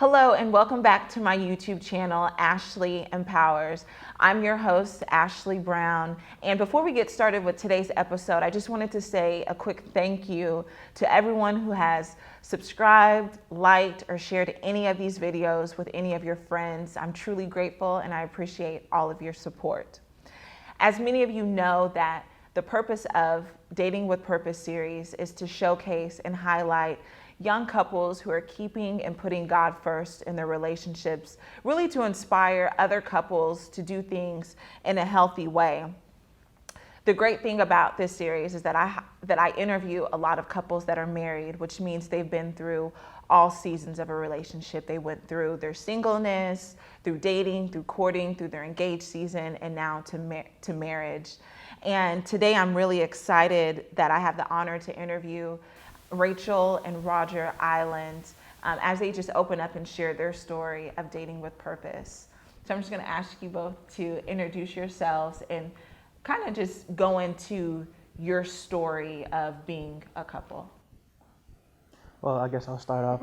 Hello and welcome back to my YouTube channel, Ashley Empowers. I'm your host, Ashley Brown. And before we get started with today's episode, I just wanted to say a quick thank you to everyone who has subscribed, liked, or shared any of these videos with any of your friends. I'm truly grateful and I appreciate all of your support. As many of you know, that the purpose of Dating with Purpose series is to showcase and highlight young couples who are keeping and putting God first in their relationships, really to inspire other couples to do things in a healthy way. The great thing about this series is that I interview a lot of couples that are married, which means they've been through all seasons of a relationship. They went through their singleness, through dating, through courting, through their engaged season, and now to marriage. And today I'm really excited that I have the honor to interview Rachel and Roger Island as they just open up and share their story of dating with purpose. So I'm just going to ask you both to introduce yourselves and kind of just go into your story of being a couple. Well, I guess I'll start off.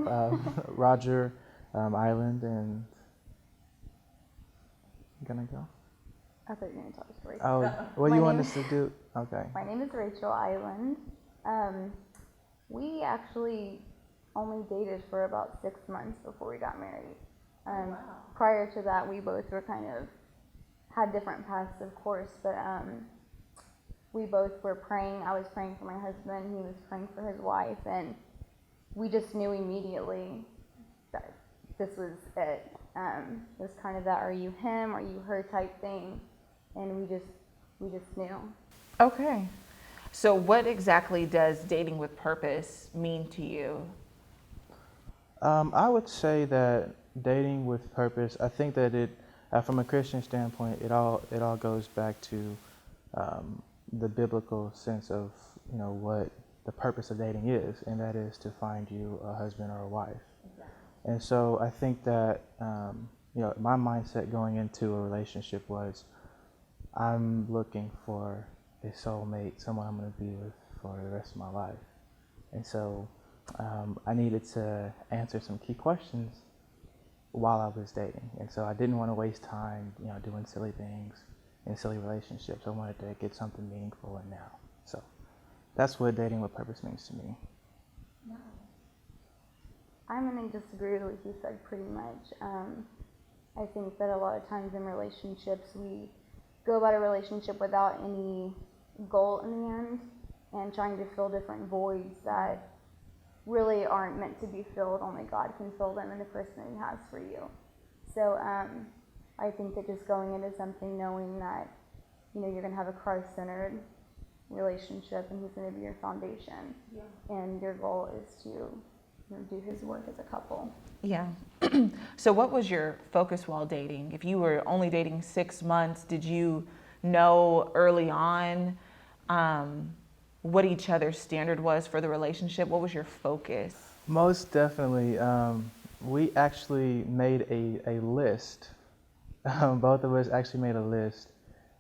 Roger Island, and you gonna go? I thought you were going to tell the story. Oh, what you want us to do? Okay. My name is Rachel Island. We actually only dated for about 6 months before we got married. Wow. Prior to that, we both were had different paths, of course, but we both were praying. I was praying for my husband, he was praying for his wife, and we just knew immediately that this was it. It was kind of that "are you him, are you her" type thing, and we just knew. Okay. So what exactly does dating with purpose mean to you? I would say that dating with purpose. I think that it, from a Christian standpoint, it all goes back to the biblical sense of what the purpose of dating is, and that is to find you a husband or a wife. Exactly. And so I think that my mindset going into a relationship was, I'm looking for a soulmate, someone I'm going to be with for the rest of my life. And so I needed to answer some key questions while I was dating. And so I didn't want to waste time, doing silly things in silly relationships. I wanted to get something meaningful and now. So that's what dating with purpose means to me. No. I'm going to disagree with what you said pretty much. I think that a lot of times in relationships, we go about a relationship without any goal in the end and trying to fill different voids that really aren't meant to be filled. Only God can fill them in the person that He has for you. So I think that just going into something knowing that you're going to have a Christ-centered relationship and He's going to be your foundation, and your goal is to do His work as a couple. Yeah. So what was your focus while dating? If you were only dating 6 months, did you know early on what each other's standard was for the relationship? What was your focus? Most definitely. We actually made a list. Both of us actually made a list,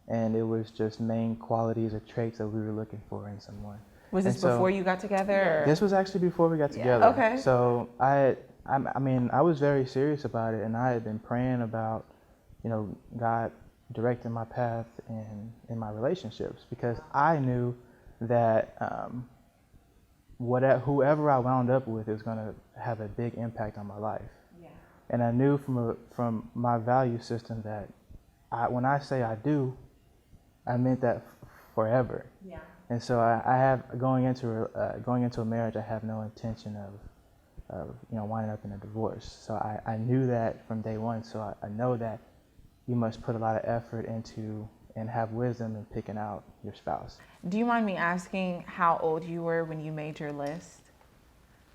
and it was just main qualities or traits that we were looking for in someone. Was this before you got together? Or? This was actually before we got together. Okay. So I was very serious about it, and I had been praying about, God directing my path in my relationships, because I knew that whoever I wound up with is going to have a big impact on my life. Yeah. And I knew from my value system that when I say I do, I meant that forever. Yeah. And so I have going into a marriage, I have no intention of winding up in a divorce. So I knew that from day one. So I know that you must put a lot of effort into and have wisdom in picking out your spouse. Do you mind me asking how old you were when you made your list?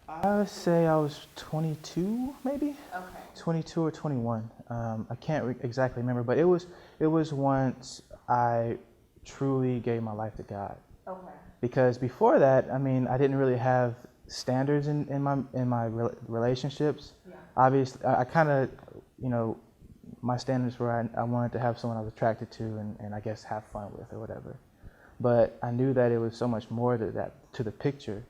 I would say I was 22, maybe. Okay. 22 or 21. I can't exactly remember, but it was once I truly gave my life to God. Okay. Because before that, I didn't really have standards in my relationships. Yeah. Obviously, I kind of, my standards were I wanted to have someone I was attracted to and I guess have fun with or whatever. But I knew that it was so much more to the picture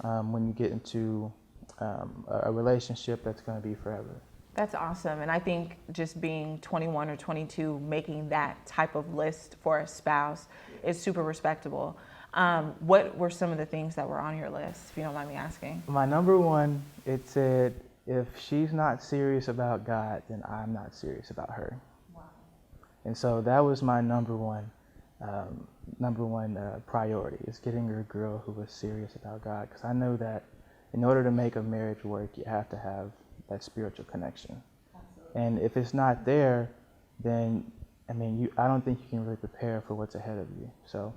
when you get into a relationship that's going to be forever. That's awesome. And I think just being 21 or 22, making that type of list for a spouse is super respectable. What were some of the things that were on your list, if you don't mind me asking? My number one, it said, if she's not serious about God, then I'm not serious about her. Wow. And so that was my number one priority, is getting a girl who was serious about God. Because I know that in order to make a marriage work, you have to have that spiritual connection. Absolutely. And if it's not there, then I don't think you can really prepare for what's ahead of you. So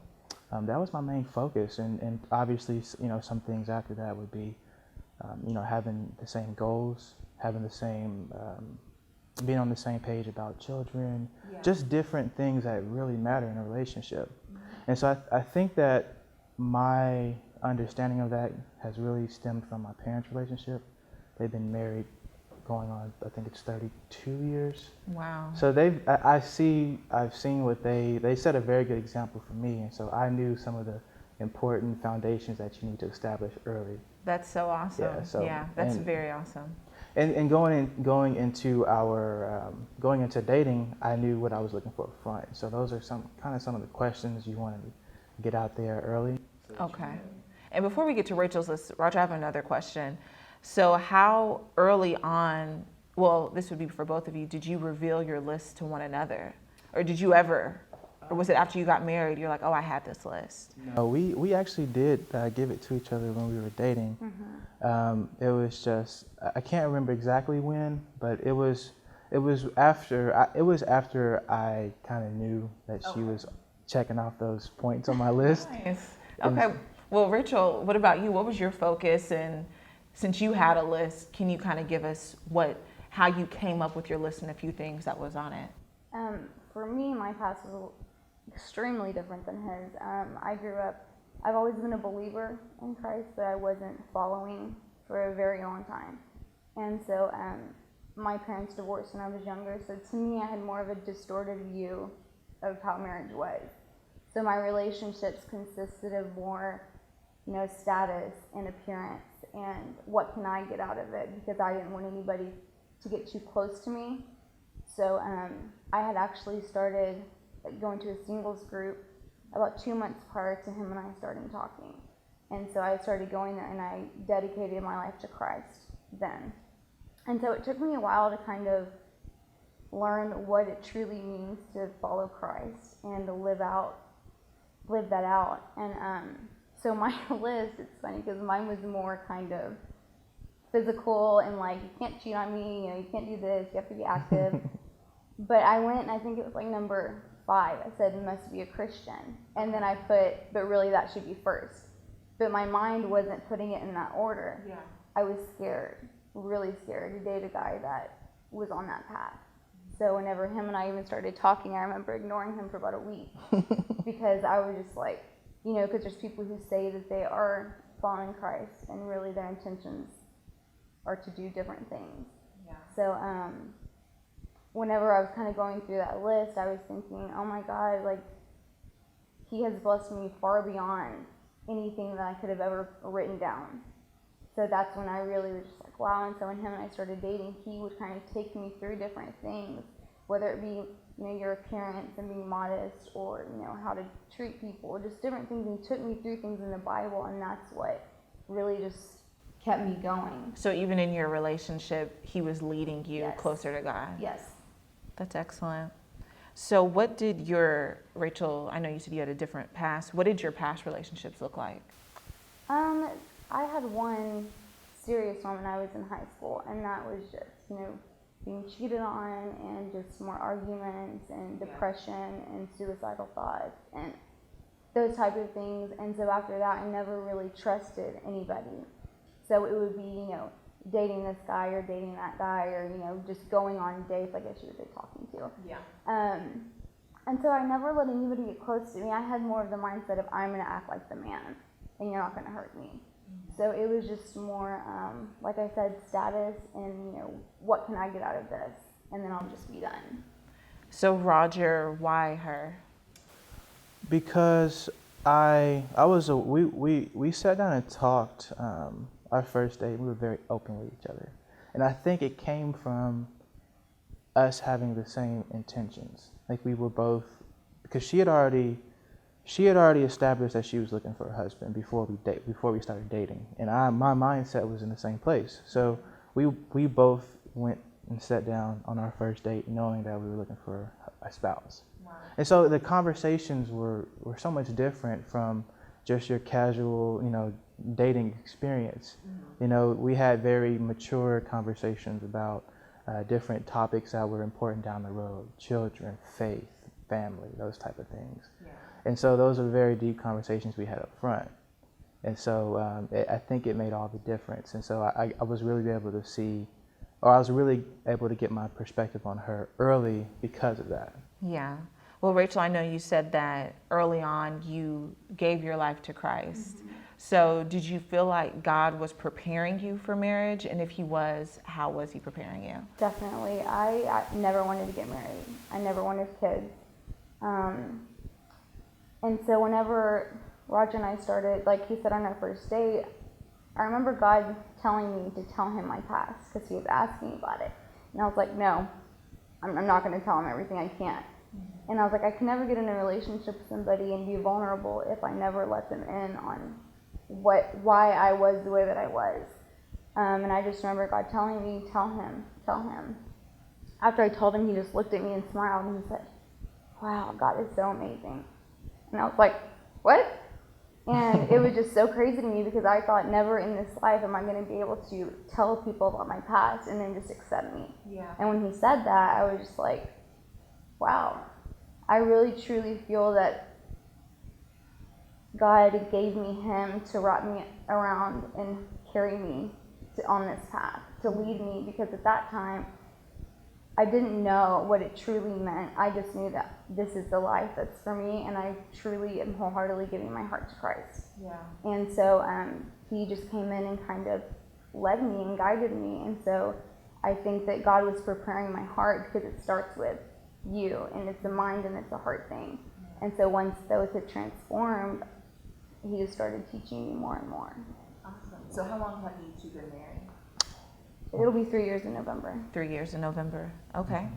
that was my main focus, and obviously, some things after that would be, having the same goals, having the same, being on the same page about children, just different things that really matter in a relationship. And so I think that my understanding of that has really stemmed from my parents' relationship. They've been married going on, I think it's 32 years. Wow. So I've seen what they set a very good example for me, and so I knew some of the important foundations that you need to establish early. That's so awesome. Yeah, That's very awesome. And going into dating, I knew what I was looking for up front. So those are some of the questions you want to get out there early. Okay. And before we get to Rachel's list, Roger, I have another question. So how early on, well, this would be for both of you, did you reveal your list to one another? Or did you ever? Or was it after you got married, you're like, oh, I had this list? No, we actually did give it to each other when we were dating. It was just, I can't remember exactly when, but it was after I kind of knew that she was checking off those points on my list. Nice. Okay. Well, Rachel, what about you? What was your focus? And since you had a list, can you kind of give us how you came up with your list and a few things that was on it? For me, my past was extremely different than his. I've always been a believer in Christ, but I wasn't following for a very long time. And so my parents divorced when I was younger, so to me I had more of a distorted view of how marriage was. So my relationships consisted of more, status and appearance and what can I get out of it, because I didn't want anybody to get too close to me. So I had actually started going to a singles group about 2 months prior to him and I starting talking. And so I started going there and I dedicated my life to Christ then. And so it took me a while to kind of learn what it truly means to follow Christ and to live that out. And so my list, it's funny because mine was more kind of physical and like, you can't cheat on me, you can't do this, you have to be active. But I went and I think it was like number 5. I said, you must be a Christian. And then I put, but really that should be first. But my mind wasn't putting it in that order. Yeah. I was scared, really scared to date a guy that was on that path. So whenever him and I even started talking, I remember ignoring him for about a week because I was just like, because there's people who say that they are following Christ and really their intentions are to do different things. Yeah. So whenever I was kind of going through that list, I was thinking, oh my God, like he has blessed me far beyond anything that I could have ever written down. So that's when I really was just like, wow. And so when him and I started dating, he would kind of take me through different things, whether it be, your appearance and being modest, or, how to treat people, or just different things. And he took me through things in the Bible, and that's what really just kept me going. So even in your relationship, he was leading you closer to God? Yes. That's excellent. So what did Rachel, I know you said you had a different past. What did your past relationships look like? I had one serious one when I was in high school, and that was just, being cheated on and just more arguments and depression and suicidal thoughts and those type of things. And so after that, I never really trusted anybody. So it would be, dating this guy or dating that guy, or, just going on dates, I guess you would say, talking to. Yeah. And so I never let anybody get close to me. I had more of the mindset of, I'm going to act like the man and you're not going to hurt me. So it was just more, like I said, status and, what can I get out of this? And then I'll just be done. So Roger, why her? Because we sat down and talked. Our first date, we were very open with each other. And I think it came from us having the same intentions. Like we were both, because she had already established that she was looking for a husband before we started dating, and my mindset was in the same place. So we both went and sat down on our first date knowing that we were looking for a spouse. Wow. And so the conversations were so much different from just your casual, dating experience. We had very mature conversations about different topics that were important down the road: children, faith, family, those type of things. Yeah. And so those are very deep conversations we had up front. And so I think it made all the difference. And so I was really able to see, or I was really able to get my perspective on her early because of that. Yeah. Well, Rachel, I know you said that early on you gave your life to Christ. So did you feel like God was preparing you for marriage? And if he was, how was he preparing you? Definitely. I never wanted to get married. I never wanted kids. And so whenever Roger and I started, like he said on our first date, I remember God telling me to tell him my past because he was asking about it. And I was like, no, I'm not going to tell him everything. I can't. And I was like, I can never get in a relationship with somebody and be vulnerable if I never let them in on why I was the way that I was. And I just remember God telling me, tell him. After I told him, he just looked at me and smiled and he said, wow, God is so amazing. And I was like, what? And it was just so crazy to me because I thought never in this life am I going to be able to tell people about my past and then just accept me. Yeah. And when he said that, I was just like, wow. I really truly feel that God gave me him to wrap me around and carry me on this path, to lead me, because at that time, I didn't know what it truly meant. I just knew that this is the life that's for me, and I truly am wholeheartedly giving my heart to Christ. Yeah. And so he just came in and kind of led me and guided me. And so I think that God was preparing my heart because it starts with you, and it's a mind and it's a heart thing. And so once those had transformed, he just started teaching me more and more. Awesome. So how long have you two been married? It'll be 3 years in November. 3 years in November. Okay.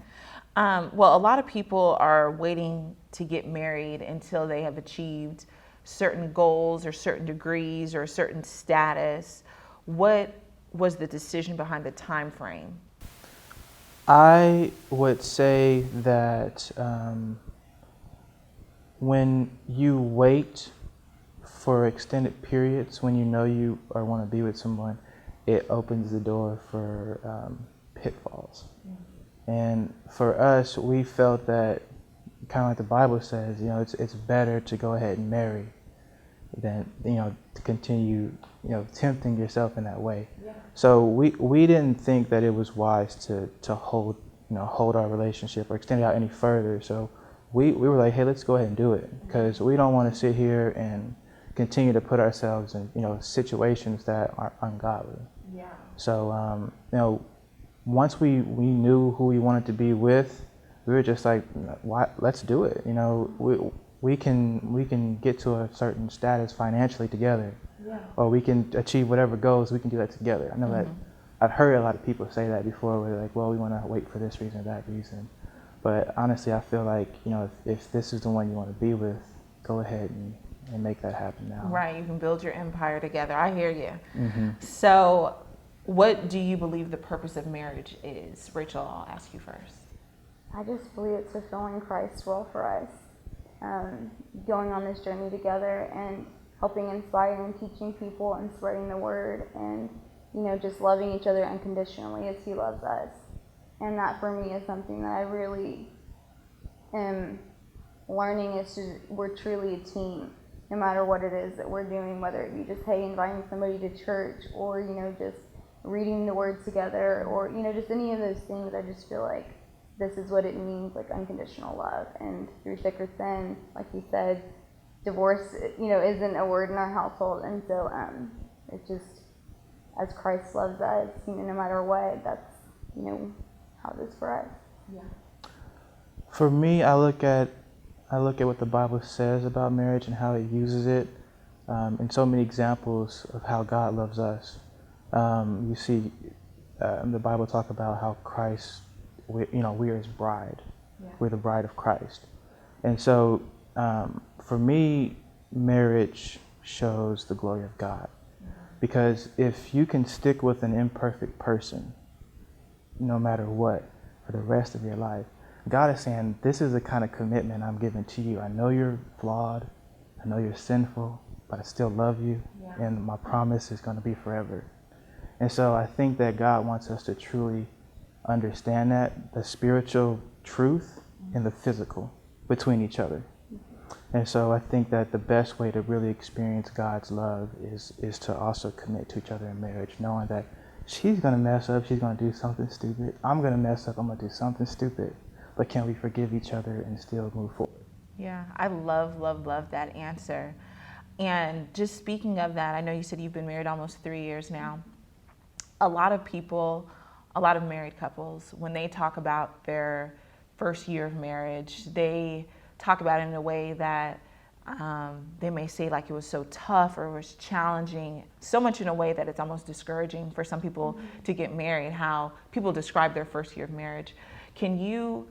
Well, a lot of people are waiting to get married until they have achieved certain goals or certain degrees or a certain status. What was the decision behind the time frame? I would say that when you wait for extended periods, when you know you or want to be with someone, it opens the door for pitfalls. And for us, we felt that, kind of like the Bible says, it's better to go ahead and marry than to continue tempting yourself in that way. Yeah. So we didn't think that it was wise to hold our relationship or extend it out any further. So we were like, hey, let's go ahead and do it, because we don't want to sit here and continue to put ourselves in situations that are ungodly. Yeah. So once we knew who we wanted to be with, we were just like, why, let's do it. We can get to a certain status financially together. Yeah. Or we can achieve whatever goals, we can do that together. I know that I've heard a lot of people say that before, where they're like, well, we want to wait for this reason or that reason. But honestly, I feel like, if this is the one you want to be with, go ahead and make that happen now. Right, you can build your empire together. I hear you. Mm-hmm. So what do you believe the purpose of marriage is? Rachel, I'll ask you first. I just believe it's fulfilling Christ's will for us. Going on this journey together and helping inspire and teaching people and spreading the word and, just loving each other unconditionally as he loves us. And that for me is something that I really am learning, is we're truly a team, no matter what it is that we're doing, whether it be just, hey, inviting somebody to church or, just reading the word together or, just any of those things. I just feel like this is what it means, like unconditional love. And through thick or thin, like you said, divorce, isn't a word in our household. And so it's just, as Christ loves us, no matter what, that's, how it is for us. Yeah. For me, I look at what the Bible says about marriage and how it uses it, and so many examples of how God loves us. You see the Bible talk about how Christ, we are his bride. Yeah. We're the bride of Christ. And so for me, marriage shows the glory of God. Because if you can stick with an imperfect person, no matter what, for the rest of your life, God is saying, this is the kind of commitment I'm giving to you. I know you're flawed. I know you're sinful, but I still love you. Yeah. And my promise is going to be forever. And so I think that God wants us to truly understand that, the spiritual truth and the physical between each other. And so I think that the best way to really experience God's love is to also commit to each other in marriage, knowing that she's going to mess up, she's going to do something stupid. I'm going to mess up, I'm going to do something stupid. But can we forgive each other and still move forward? Yeah, I love that answer. And just speaking of that, I know you said you've been married almost 3 years now. A lot of people, a lot of married couples, when they talk about their first year of marriage, they talk about it in a way that they may say like it was so tough or it was challenging, so much in a way that it's almost discouraging for some people to get married, how people describe their first year of marriage. Can you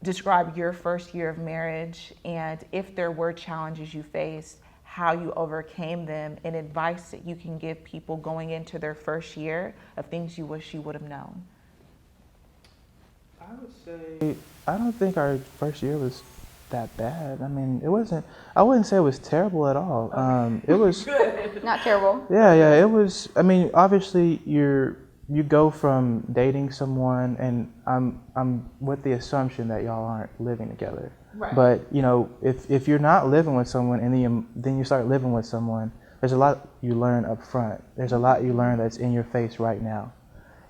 describe your first year of marriage, and if there were challenges you faced, how you overcame them, and advice that you can give people going into their first year of things you wish you would have known? I would say, I don't think our first year was that bad. I mean, I wouldn't say it was terrible at all. It was, Not terrible. yeah, it was, I mean, obviously you go from dating someone, and I'm with the assumption that y'all aren't living together. Right. But if you're not living with someone and then you start living with someone, there's a lot you learn up front. There's a lot you learn that's in your face right now.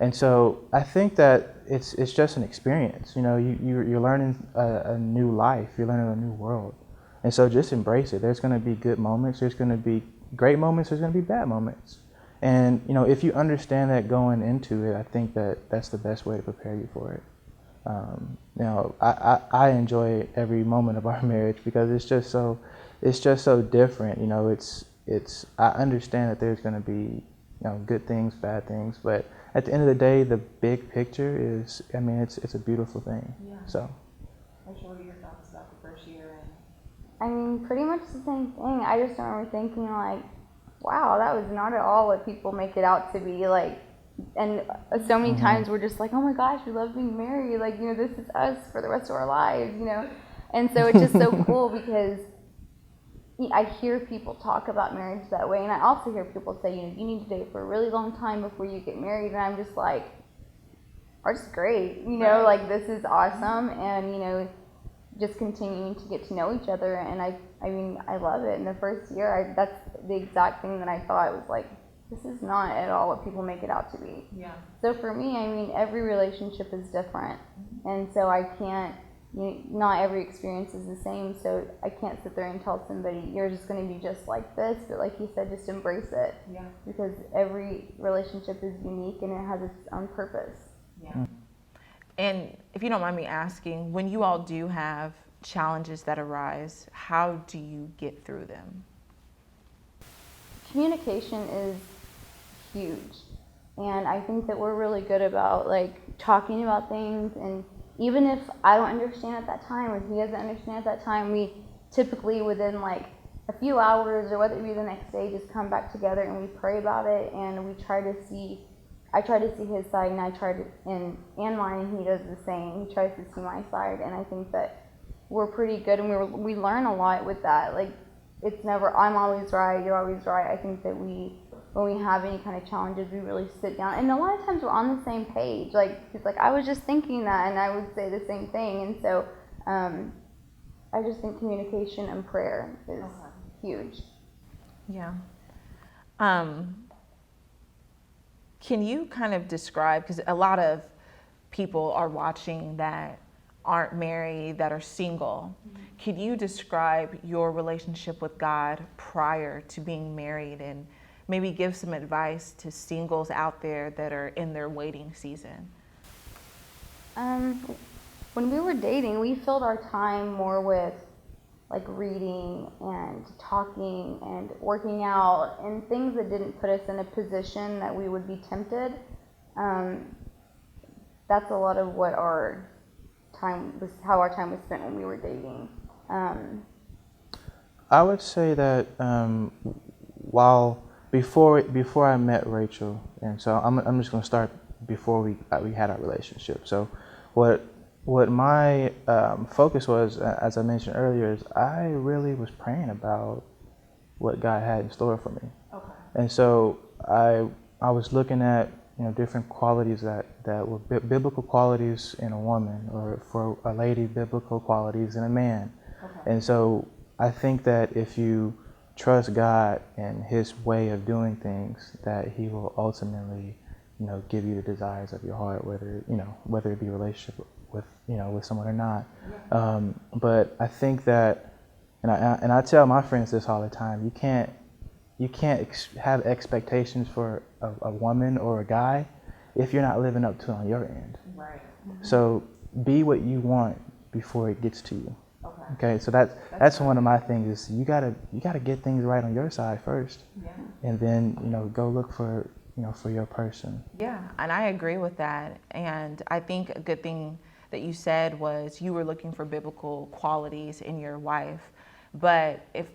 And so I think that it's just an experience. You're learning a new life. You're learning a new world. And so just embrace it. There's going to be good moments. There's going to be great moments. There's going to be bad moments. And if you understand that going into it, I think that that's the best way to prepare you for it. I enjoy every moment of our marriage because it's just so different. I understand that there's going to be good things, bad things, but at the end of the day, the big picture is, it's a beautiful thing. Yeah. So. What are your thoughts about the first year? I mean, pretty much the same thing. I just remember thinking like, wow, that was not at all what people make it out to be. Like, and so many times we're just like, oh my gosh, we love being married. Like, this is us for the rest of our lives, And so it's just so cool because I hear people talk about marriage that way. And I also hear people say, you need to date for a really long time before you get married. And I'm just like, oh, it's great. Right. Like this is awesome. And, just continuing to get to know each other. And I love it. In the first year, that's the exact thing that I thought was like, this is not at all what people make it out to be. Yeah. So for me, every relationship is different. And so I can't, not every experience is the same. So I can't sit there and tell somebody, you're just going to be just like this. But like you said, just embrace it. Yeah. Because every relationship is unique and it has its own purpose. Yeah. And if you don't mind me asking, when you all do have challenges that arise, how do you get through them? Communication is huge. And I think that we're really good about talking about things, and even if I don't understand at that time or he doesn't understand at that time, we typically within a few hours or whether it be the next day just come back together and we pray about it, and we try to see, I try to see his side and I try to, and mine, and he does the same. He tries to see my side, and I think that we're pretty good, and we learn a lot with that. It's never, I'm always right, you're always right. I think that when we have any kind of challenges, we really sit down, and a lot of times we're on the same page. He's like, I was just thinking that, and I would say the same thing. And so I just think communication and prayer is huge. Yeah. Can you kind of describe, because a lot of people are watching that aren't married, that are single. Can you describe your relationship with God prior to being married, and maybe give some advice to singles out there that are in their waiting season? When we were dating, we filled our time more with reading and talking and working out and things that didn't put us in a position that we would be tempted. That's a lot of what our time was, how our time was spent when we were dating. I would say that while before I met Rachel, and so I'm just going to start before we had our relationship. So what my focus was, as I mentioned earlier, is I really was praying about what God had in store for me. Okay. And so I was looking at different qualities that were biblical qualities in a woman, or for a lady, biblical qualities in a man. Okay. And so I think that if you trust God and His way of doing things, that He will ultimately give you the desires of your heart, whether it be a relationship with someone or not. But I think that, and I tell my friends this all the time, you can't have expectations for a woman or a guy if you're not living up to it on your end. Right. So be what you want before it gets to you. Okay. Okay, so that's one of my things, is you gotta get things right on your side first, Yeah. and then go look for for your person. Yeah, and I agree with that. And I think a good thing that you said was you were looking for biblical qualities in your wife. But if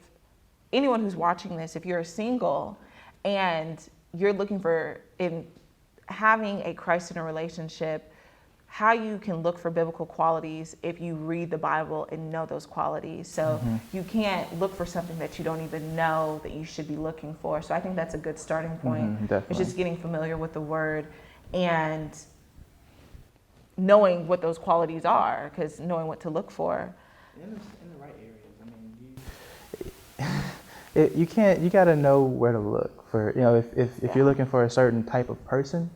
anyone who's watching this, if you're single and you're looking for, in having a Christ-centered relationship, how you can look for biblical qualities if you read the Bible and know those qualities. So you can't look for something that you don't even know that you should be looking for. So I think that's a good starting point. It's Definitely. just getting familiar with the word and knowing what those qualities are, because knowing what to look for. In the right areas. I mean, you got to know where to look for. If you're looking for a certain type of person,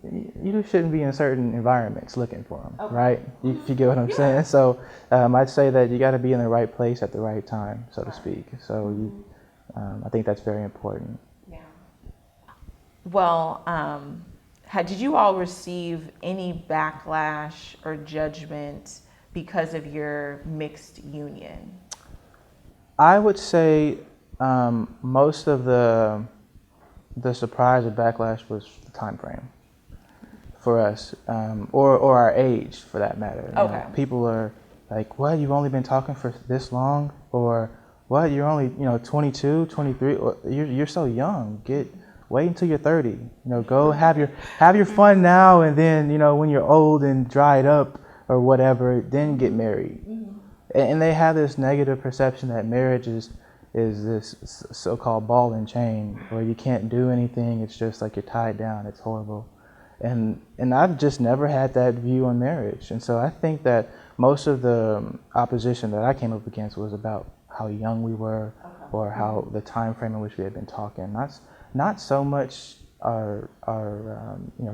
you just shouldn't be in certain environments looking for them, Okay. right? If you get what I'm saying. So I'd say that you got to be in the right place at the right time, so to speak. So I think that's very important. Yeah. Well, did you all receive any backlash or judgment because of your mixed union? I would say most of the surprise or backlash was the time frame for us, or our age, for that matter. Okay. People are like, "What? You've only been talking for this long?" Or, "What? You're only 22, 23? You're so young. Wait until you're 30. Go have your fun now, and then when you're old and dried up or whatever, then get married." And they have this negative perception that marriage is this so-called ball and chain, where you can't do anything. It's just like you're tied down. It's horrible. And I've just never had that view on marriage. And so I think that most of the opposition that I came up against was about how young we were, or how the time frame in which we had been talking. Not so much our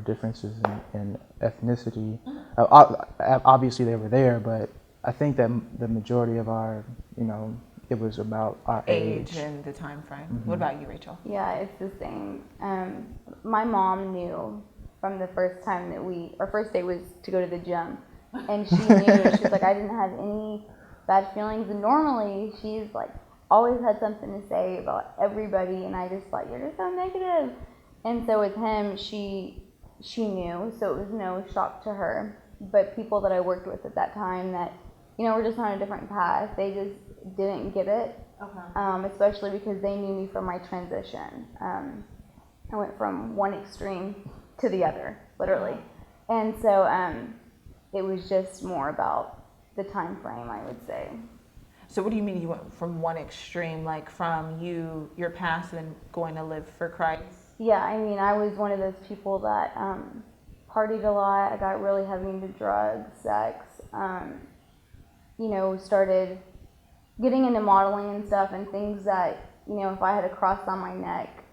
differences in ethnicity. Obviously they were there, but I think that the majority of our, it was about our age. And the time frame. What about you, Rachel? Yeah, it's the same. My mom knew from the first time that our first date was to go to the gym. And she knew, she was like, I didn't have any bad feelings. And normally she's like, always had something to say about everybody. And I just thought, you're just so negative. And so with him, she knew, so it was no shock to her. But people that I worked with at that time that, were just on a different path, they just didn't get it. Okay. Especially because they knew me from my transition. I went from one extreme to the other, literally. And so it was just more about the time frame, I would say. So what do you mean you went from one extreme, like from your past and then going to live for Christ? Yeah, I mean, I was one of those people that partied a lot. I got really heavy into drugs, sex, started getting into modeling and stuff, and things that, if I had a cross on my neck,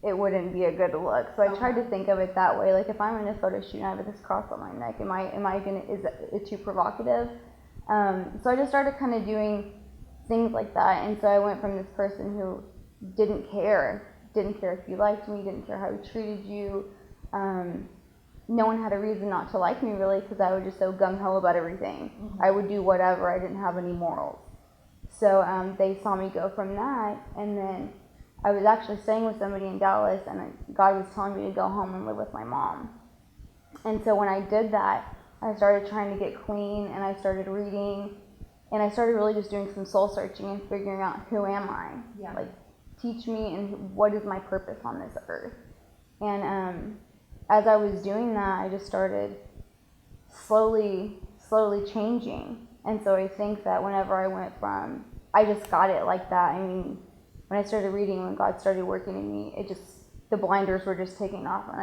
it wouldn't be a good look. So I tried to think of it that way. Like, if I'm in a photo shoot and I have this cross on my neck, is it too provocative? So I just started kind of doing things like that. And so I went from this person who didn't care if you liked me, didn't care how he treated you. No one had a reason not to like me, really, because I was just so gung-ho about everything. Mm-hmm. I would do whatever. I didn't have any morals. So they saw me go from that, and then I was actually staying with somebody in Dallas, and God was telling me to go home and live with my mom. And so when I did that, I started trying to get clean, and I started reading, and I started really just doing some soul searching and figuring out, who am I? Yeah. Like, teach me, and what is my purpose on this earth? And as I was doing that, I just started slowly changing. And so I think that whenever I went from, I just got it like that. I mean, when I started reading, when God started working in me, the blinders were just taking off, and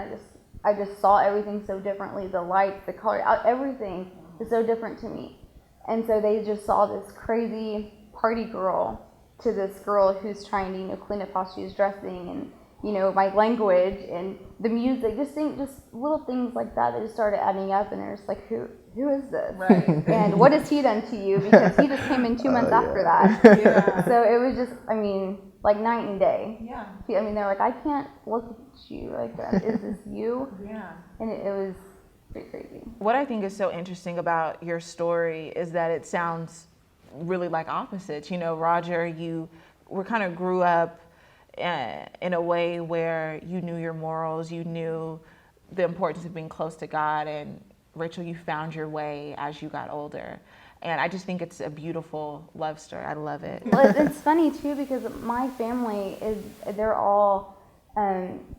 I just saw everything so differently. The lights, the color, everything is so different to me. And so they just saw this crazy party girl to this girl who's trying to, clean up how she's dressing, and, my language and the music, just little things like that. They just started adding up, and they're just like, who is this? Right. And what has he done to you? Because he just came in 2 months after that. Yeah. So it was just, like night and day. Yeah. They're like, I can't look at you like that. Is this you? Yeah. And it was pretty crazy. What I think is so interesting about your story is that it sounds really like opposites. Roger, you kind of grew up in a way where you knew your morals, you knew the importance of being close to God, and Rachel, you found your way as you got older. And I just think it's a beautiful love story. I love it. Well, it's funny too, because my family they're all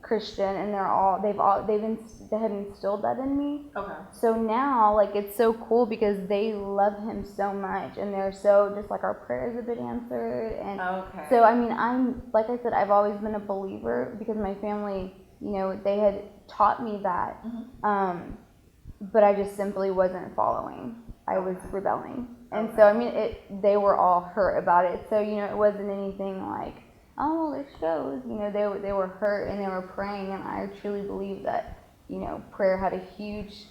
Christian, and they have instilled that in me. Okay. So now, it's so cool because they love him so much, and they're so, just like, our prayers have been answered. And Okay. so, I'm, like I said, I've always been a believer because my family, they had taught me that. Mm-hmm. But I just simply wasn't following. I was rebelling. And so, they were all hurt about it. So, it wasn't anything like, oh, well, it shows. They were hurt, and they were praying, and I truly believe that, prayer had a huge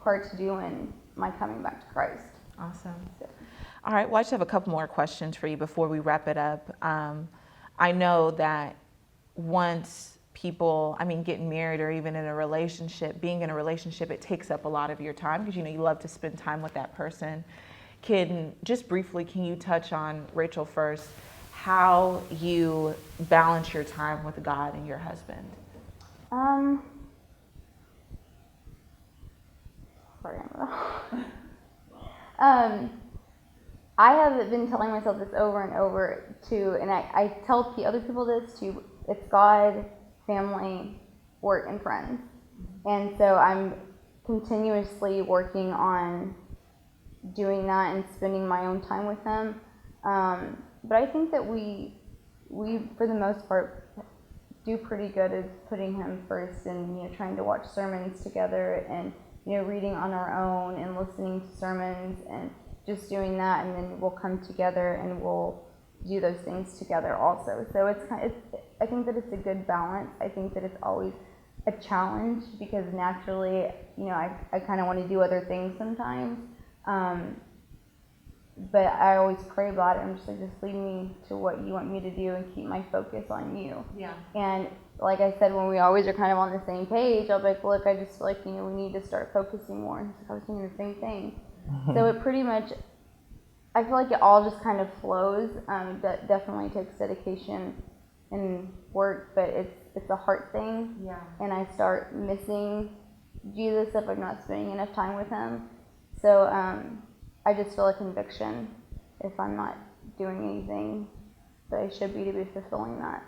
part to do in my coming back to Christ. Awesome. So. All right. Well, I just have a couple more questions for you before we wrap it up. I know that once people, getting married or even in a relationship, being in a relationship, it takes up a lot of your time because, you love to spend time with that person. Just briefly, can you touch on, Rachel first, how you balance your time with God and your husband? I have been telling myself this over and over too, and I tell other people this too. It's God, family, work, and friends. And so I'm continuously working on doing that and spending my own time with him. But I think that we for the most part do pretty good at putting him first, and trying to watch sermons together, and reading on our own and listening to sermons, and just doing that, and then we'll come together and we'll do those things together also. So I think that it's a good balance. I think that it's always a challenge because naturally, I kind of want to do other things sometimes. But I always pray about it. I'm just like, just lead me to what you want me to do and keep my focus on you. Yeah. And like I said, when we always are kind of on the same page, I'll be like, look, I just feel like, we need to start focusing more. And I was thinking the same thing. So it pretty much, I feel like it all just kind of flows. That definitely takes dedication and work, but it's a heart thing. Yeah. And I start missing Jesus if I'm not spending enough time with him. So I just feel a conviction if I'm not doing anything that I should be to be fulfilling that.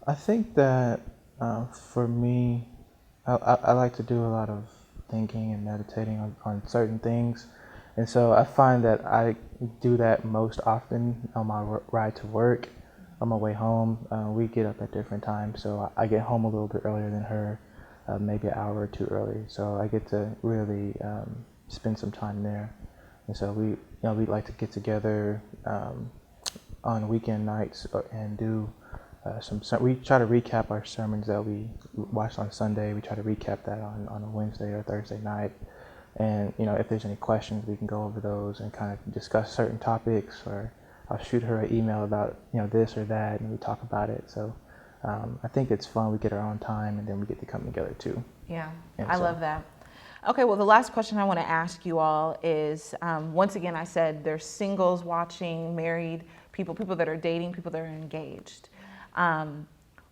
I think that for me, I like to do a lot of thinking and meditating on certain things. And so I find that I do that most often on my ride to work. On my way home, we get up at different times. So I get home a little bit earlier than her, maybe an hour or two early. So I get to really spend some time there. And so we like to get together on weekend nights and do we try to recap our sermons that we watched on Sunday. We try to recap that on a Wednesday or Thursday night. And, if there's any questions, we can go over those and kind of discuss certain topics, or I'll shoot her an email about, this or that, and we talk about it. So I think it's fun. We get our own time, and then we get to come together too. Yeah, And I so- love that. Okay, well, the last question I want to ask you all is, once again, I said there's singles watching, married people that are dating, people that are engaged.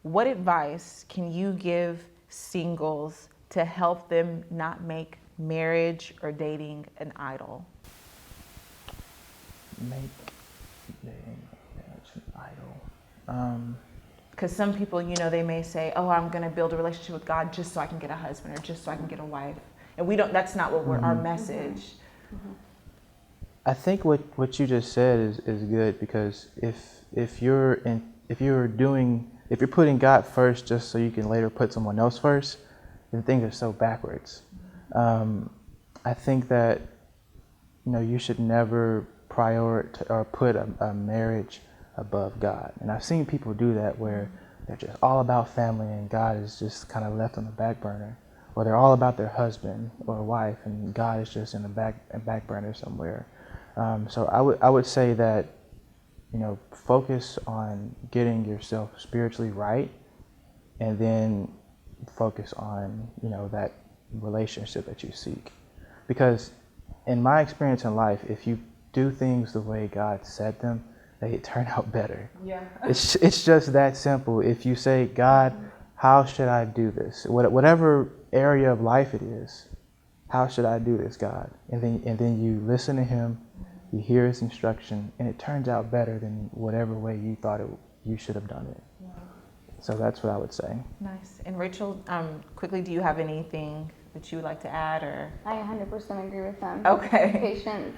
What advice can you give singles to help them not make marriage or dating an idol? Make dating marriage an idol. Because some people, they may say, oh, I'm going to build a relationship with God just so I can get a husband or just so I can get a wife. And that's not what our message. I think what you just said is good, because if you're putting God first just so you can later put someone else first, then things are so backwards. I think that you should never prioritize or put a marriage above God. And I've seen people do that, where they're just all about family and God is just kind of left on the back burner, or they're all about their husband or wife and God is just in the back burner somewhere. So I would say that focus on getting yourself spiritually right, and then focus on that relationship that you seek. Because in my experience in life, if you do things the way God said them, they turn out better. Yeah. It's just that simple. If you say, God, how should I do this? Whatever area of life it is, how should I do this, God? And then you listen to Him, you hear His instruction, and it turns out better than whatever way you thought you should have done it. Yeah. So that's what I would say. Nice. And Rachel, quickly, do you have anything that you would like to add, or? I 100% agree with them. Okay. Patience.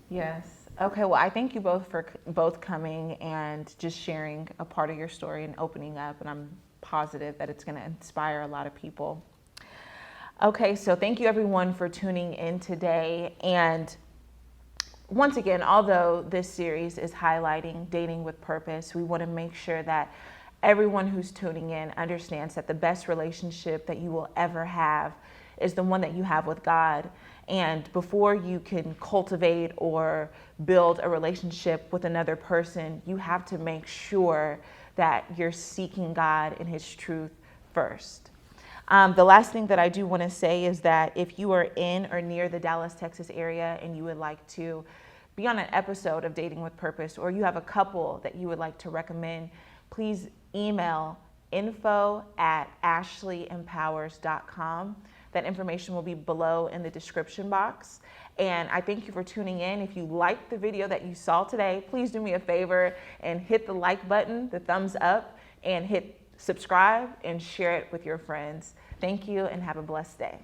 Yes. Okay. Well, I thank you both for both coming and just sharing a part of your story and opening up. And I'm positive that it's going to inspire a lot of people. Okay. So thank you everyone for tuning in today. And once again, although this series is highlighting dating with purpose, we want to make sure that everyone who's tuning in understands that the best relationship that you will ever have is the one that you have with God. And before you can cultivate or build a relationship with another person, you have to make sure that you're seeking God and His truth first. The last thing that I do want to say is that if you are in or near the Dallas, Texas area and you would like to be on an episode of Dating with Purpose, or you have a couple that you would like to recommend, please email info@ashleyempowers.com. That information will be below in the description box. And I thank you for tuning in. If you liked the video that you saw today, please do me a favor and hit the like button, the thumbs up, and hit subscribe and share it with your friends. Thank you and have a blessed day.